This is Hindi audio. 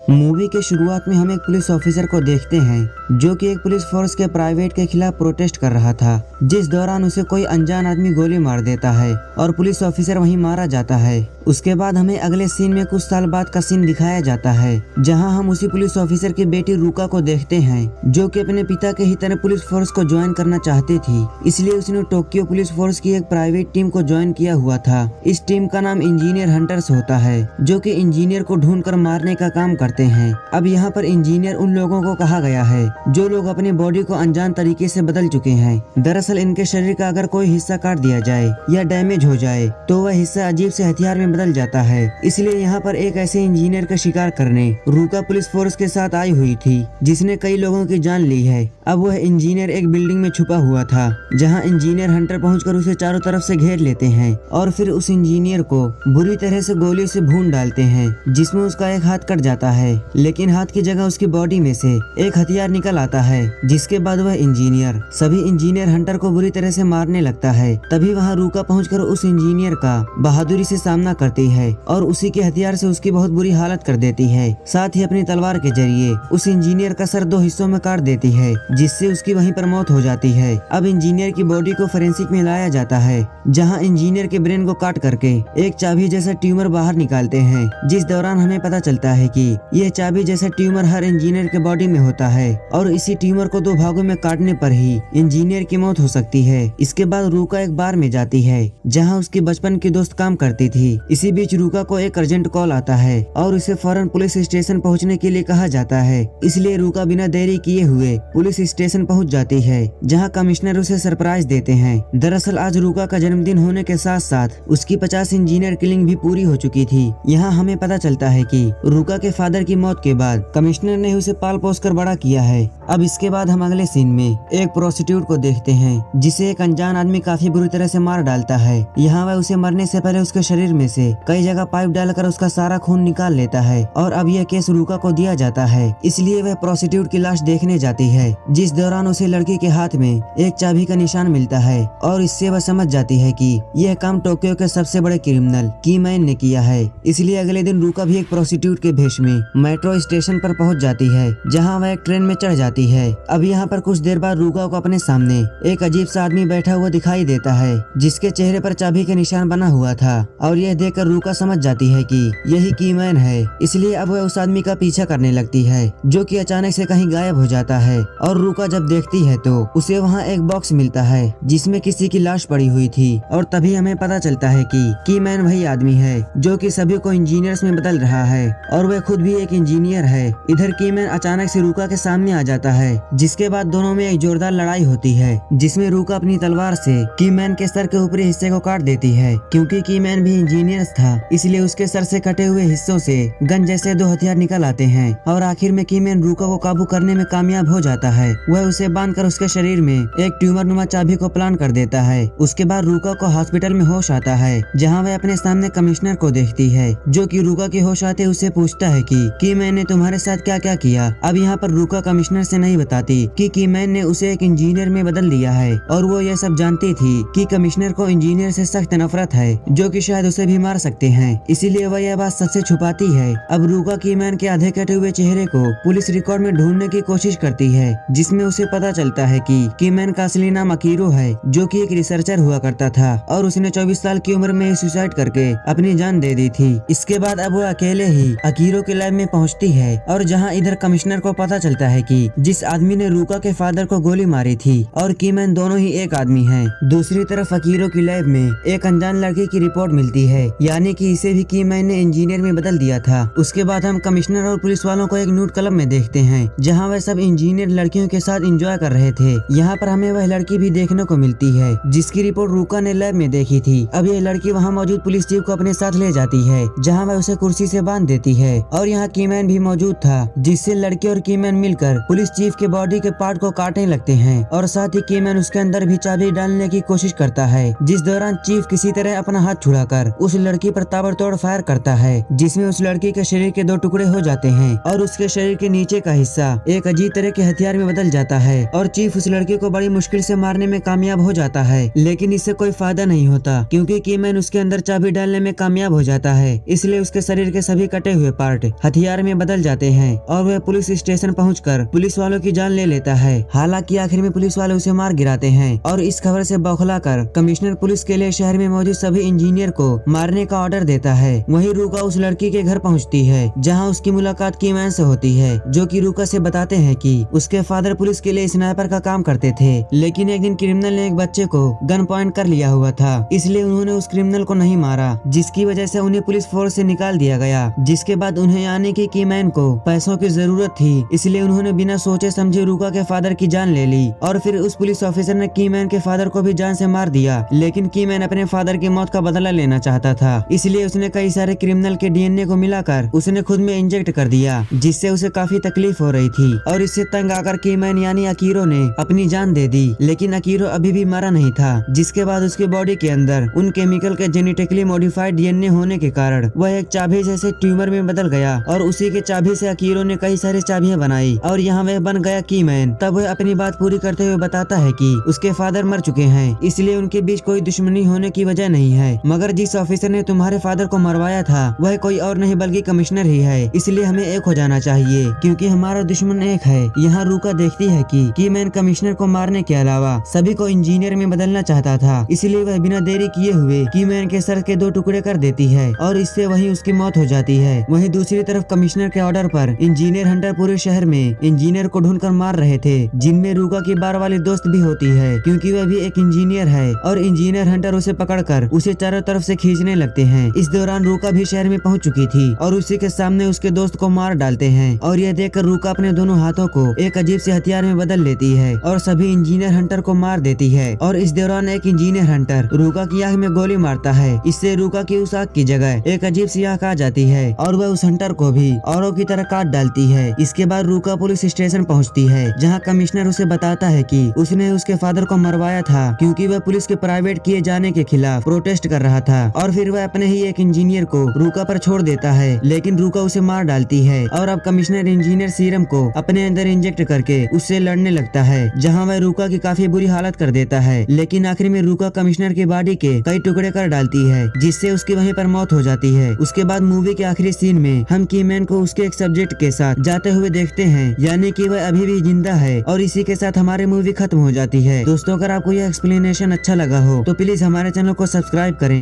मूवी के शुरुआत में हम एक पुलिस ऑफिसर को देखते हैं जो कि एक पुलिस फोर्स के प्राइवेट के खिलाफ प्रोटेस्ट कर रहा था, जिस दौरान उसे कोई अनजान आदमी गोली मार देता है और पुलिस ऑफिसर वहीं मारा जाता है। उसके बाद हमें अगले सीन में कुछ साल बाद का सीन दिखाया जाता है, जहां हम उसी पुलिस ऑफिसर की बेटी रूका को देखते हैं जो कि अपने पिता के ही तरह पुलिस फोर्स को ज्वाइन करना चाहती थी। इसलिए उसने टोक्यो पुलिस फोर्स की एक प्राइवेट टीम को ज्वाइन किया हुआ था। इस टीम का नाम इंजीनियर हंटर्स होता है, जो कि इंजीनियर को ढूंढ कर मारने का काम करते हैं। अब यहाँ पर इंजीनियर उन लोगों को कहा गया है जो लोग अपनी बॉडी को अनजान तरीके से बदल चुके हैं। दरअसल इनके शरीर का अगर कोई हिस्सा काट दिया जाए या डैमेज हो जाए तो वह हिस्सा अजीब से हथियार में बदल जाता है। इसलिए यहाँ पर एक ऐसे इंजीनियर का शिकार करने रूका पुलिस फोर्स के साथ आई हुई थी, जिसने कई लोगों की जान ली है। अब वह इंजीनियर एक बिल्डिंग में छुपा हुआ था, जहाँ इंजीनियर हंटर पहुंचकर उसे चारों तरफ से घेर लेते हैं और फिर उस इंजीनियर को बुरी तरह से गोली से भून डालते हैं, जिसमें उसका एक हाथ कट जाता है, लेकिन हाथ की जगह उसकी बॉडी में से एक हथियार निकल आता है। जिसके बाद वह इंजीनियर सभी इंजीनियर हंटर को बुरी तरह से मारने लगता है। तभी वहाँ रूका पहुंचकर उस इंजीनियर का बहादुरी से सामना करती है और उसी के हथियार से उसकी बहुत बुरी हालत कर देती है। साथ ही अपनी तलवार के जरिए उस इंजीनियर का सर 2 हिस्सों में काट देती है, जिससे उसकी वहीं पर मौत हो जाती है। अब इंजीनियर की बॉडी को फोरेंसिक में लाया जाता है, जहाँ इंजीनियर के ब्रेन को काट करके एक चाबी जैसा ट्यूमर बाहर निकालते हैं। जिस दौरान हमें पता चलता है कि यह चाबी जैसा ट्यूमर हर इंजीनियर के बॉडी में होता है और इसी ट्यूमर को 2 भागों में काटने पर ही इंजीनियर की मौत हो सकती है। इसके बाद रूका एक बार में जाती है जहां उसकी बचपन की दोस्त काम करती थी। इसी बीच रूका को एक अर्जेंट कॉल आता है और उसे फौरन पुलिस स्टेशन पहुंचने के लिए कहा जाता है। इसलिए रूका बिना देरी किए हुए पुलिस स्टेशन पहुंच जाती है, जहां कमिश्नर उसे सरप्राइज देते हैं। दरअसल आज रूका का जन्मदिन होने के साथ साथ उसकी 50 इंजीनियर किलिंग भी पूरी हो चुकी थी। यहाँ हमें पता चलता है कि रूका के फादर की मौत के बाद कमिश्नर ने उसे पाल पोस कर बड़ा किया है। अब इसके बाद हम अगले सीन में एक प्रोस्टिट्यूट को देखते हैं, जिसे एक अनजान आदमी काफी बुरी तरह से मार डालता है। यहाँ वह उसे मरने से पहले उसके शरीर में से कई जगह पाइप डालकर उसका सारा खून निकाल लेता है और अब यह केस रूका को दिया जाता है। इसलिए वह प्रोस्टिट्यूट की लाश देखने जाती है, जिस दौरान उसे लड़की के हाथ में एक चाबी का निशान मिलता है और इससे वह समझ जाती है कि यह काम टोक्यो के सबसे बड़े क्रिमिनल कीमैन ने किया है। इसलिए अगले दिन रूका भी एक प्रोस्टिट्यूट के भेष में मेट्रो स्टेशन पर पहुंच जाती है, जहां वह एक ट्रेन में चढ़ जाती है। अब यहाँ पर कुछ देर बाद रूका को अपने सामने एक अजीब सा आदमी बैठा हुआ दिखाई देता है, जिसके चेहरे पर चाबी का निशान बना हुआ था और यह देखकर रूका समझ जाती है कि यही कीमैन है। इसलिए अब वह उस आदमी का पीछा करने लगती है, जो कि अचानक से कहीं गायब हो जाता है। और रूका जब देखती है तो उसे वहाँ एक बॉक्स मिलता है जिसमें किसी की लाश पड़ी हुई थी और तभी हमें पता चलता है कि कीमैन वही आदमी है जो कि सभी को इंजीनियर्स में बदल रहा है और वह खुद भी एक इंजीनियर है। इधर कीमैन अचानक से रूका के सामने आ जाता है, जिसके बाद दोनों में एक जोरदार लड़ाई होती है, जिसमें रूका अपनी तलवार से कीमैन के सर के ऊपरी हिस्से को काट देती है। क्योंकि कीमैन भी इंजीनियर था, इसलिए उसके सर से कटे हुए हिस्सों से गन जैसे 2 हथियार निकल आते हैं और आखिर में कीमैन रूका को काबू करने में कामयाब हो जाता है। वह उसे बांधकर उसके शरीर में एक ट्यूमर नुमा चाबी को प्लान कर देता है। उसके बाद रूका को हॉस्पिटल में होश आता है, जहाँ वह अपने सामने कमिश्नर को देखती है, जो कि रूका के होश आते उससे पूछता है कि मैंने तुम्हारे साथ क्या क्या किया। अब यहाँ पर रूका कमिश्नर से नहीं बताती कि कीमैन ने उसे एक इंजीनियर में बदल दिया है और वो ये सब जानती थी कि कमिश्नर को इंजीनियर से सख्त नफरत है, जो कि शायद उसे भी मार सकते हैं। इसीलिए वह यह बात सबसे छुपाती है। अब रूका कीमैन के आधे कटे हुए चेहरे को पुलिस रिकॉर्ड में ढूंढने की कोशिश करती है, जिसमें उसे पता चलता है कि कीमैन का असली नाम अकीरो है, जो कि एक रिसर्चर हुआ करता था और उसने 24 साल की उम्र में सुसाइड करके अपनी जान दे दी थी। इसके बाद अब वो अकेले ही अकीरो के लैब में पहुंचती है और जहां इधर कमिश्नर को पता चलता है कि जिस आदमी ने रूका के फादर को गोली मारी थी और कीमैन दोनों ही एक आदमी हैं। दूसरी तरफ अकीरो की लैब में एक अनजान लड़की की रिपोर्ट मिलती है, यानी कि इसे भी कीमैन ने इंजीनियर में बदल दिया था। उसके बाद हम कमिश्नर और पुलिस वालों को एक न्यूड क्लब में देखते हैं, जहाँ वह सब इंजीनियर लड़कियों के साथ एंजॉय कर रहे थे। यहाँ पर हमें वह लड़की भी देखने को मिलती है जिसकी रिपोर्ट रूका ने लैब में देखी थी। अब यह लड़की वहाँ मौजूद पुलिस चीफ को अपने साथ ले जाती है, जहाँ वह उसे कुर्सी से बांध देती है और यहाँ कीमैन भी मौजूद था, जिससे लड़की और कीमैन मिलकर पुलिस चीफ के बॉडी के पार्ट को काटने लगते हैं और साथ ही कीमैन उसके अंदर भी चाबी डालने की कोशिश करता है, जिस दौरान चीफ किसी तरह अपना हाथ छुड़ाकर उस लड़की पर ताबड़तोड़ फायर करता है, जिसमें उस लड़की के शरीर के 2 टुकड़े हो जाते हैं और उसके शरीर के नीचे का हिस्सा एक अजीब तरह के हथियार में बदल जाता है और चीफ उस लड़की को बड़ी मुश्किल से मारने में कामयाब हो जाता है, लेकिन इससे कोई फायदा नहीं होता क्योंकि कीमैन उसके अंदर चाबी डालने में कामयाब हो जाता है। इसलिए उसके शरीर के सभी कटे हुए पार्ट हथियार में बदल जाते हैं और वह पुलिस स्टेशन पहुंचकर पुलिस वालों की जान ले लेता है। हालांकि आखिर में पुलिस वाले उसे मार गिराते हैं और इस खबर से बौखलाकर कमिश्नर पुलिस के लिए शहर में मौजूद सभी इंजीनियर को मारने का ऑर्डर देता है। वहीं रूका उस लड़की के घर पहुंचती है जहां उसकी मुलाकात कीमैन से होती है, जो कि रूका से बताते हैं कि उसके फादर पुलिस के लिए स्नाइपर का काम करते थे, लेकिन एक दिन क्रिमिनल ने एक बच्चे को गन पॉइंट कर लिया हुआ था, इसलिए उन्होंने उस क्रिमिनल को नहीं मारा, जिसकी वजह से उन्हें पुलिस फोर्स से निकाल दिया गया। जिसके बाद उन्हें यानी कि कीमैन को पैसों की जरूरत थी, इसलिए उन्होंने बिना सोचे समझे रूका के फादर की जान ले ली और फिर उस पुलिस ऑफिसर ने कीमैन के फादर को भी जान से मार दिया। लेकिन कीमैन अपने फादर की मौत का बदला लेना चाहता था, इसलिए उसने कई सारे क्रिमिनल के डीएनए को मिलाकर उसने खुद में इंजेक्ट कर दिया, जिससे उसे काफी तकलीफ हो रही थी और इससे तंग आकर कीमैन यानी अकीरो ने अपनी जान दे दी। लेकिन अकीरो अभी भी मरा नहीं था, जिसके बाद उसकी बॉडी के अंदर उन केमिकल के जेनेटिकली मॉडिफाइड डीएनए होने के कारण वह एक चाबी जैसे ट्यूमर में बदल गया और उसी के चाबी से अकीरो ने कई सारी चाबियां बनाई और यहाँ वह बन गया कीमैन। तब वह अपनी बात पूरी करते हुए बताता है कि उसके फादर मर चुके हैं, इसलिए उनके बीच कोई दुश्मनी होने की वजह नहीं है, मगर जिस ऑफिसर ने तुम्हारे फादर को मरवाया था वह कोई और नहीं बल्कि कमिश्नर ही है, इसलिए हमें एक हो जाना चाहिए क्योंकि हमारा दुश्मन एक है। यहाँ रूका देखती है कि कीमैन कमिश्नर को मारने के अलावा सभी को इंजीनियर में बदलना चाहता था, इसलिए वह बिना देरी किए हुए कीमैन के सर के 2 टुकड़े कर देती है और इससे वहीं उसकी मौत हो जाती है। वहीं दूसरी तरफ कमिश्नर के ऑर्डर पर इंजीनियर हंटर पूरे शहर में इंजीनियर को ढूंढकर मार रहे थे, जिनमें रूका की बार वाली दोस्त भी होती है क्योंकि वह भी एक इंजीनियर है और इंजीनियर हंटर उसे पकड़कर उसे चारों तरफ से खींचने लगते हैं। इस दौरान रूका भी शहर में पहुंच चुकी थी और उसी के सामने उसके दोस्त को मार डालते हैं और यह देखकर रूका अपने दोनों हाथों को एक अजीब से हथियार में बदल लेती है और सभी इंजीनियर हंटर को मार देती है। और इस दौरान एक इंजीनियर हंटर रूका की आंख में गोली मारता है, इससे रूका की उस आंख की जगह एक अजीब सी आंख आ जाती है और वह उस हंटर को भी औरों की तरह काट डालती है। इसके बाद रूका पुलिस स्टेशन पहुंचती है जहां कमिश्नर उसे बताता है कि उसने उसके फादर को मरवाया था क्योंकि वह पुलिस के प्राइवेट किए जाने के खिलाफ प्रोटेस्ट कर रहा था और फिर वह अपने ही एक इंजीनियर को रूका पर छोड़ देता है, लेकिन रूका उसे मार डालती है और अब कमिश्नर इंजीनियर सीरम को अपने अंदर इंजेक्ट करके उससे लड़ने लगता है, जहाँ वह रूका की काफी बुरी हालत कर देता है। लेकिन आखिर में रूका कमिश्नर की बॉडी के कई टुकड़े कर डालती है, जिससे उसकी वहीं पर मौत हो जाती है। उसके बाद मूवी के आखिरी सीन में हम कीमैन को उसके एक सब्जेक्ट के साथ जाते हुए देखते हैं, यानी कि वह अभी भी जिंदा है और इसी के साथ हमारी मूवी खत्म हो जाती है। दोस्तों, अगर आपको यह एक्सप्लेनेशन अच्छा लगा हो तो प्लीज हमारे चैनल को सब्सक्राइब करें।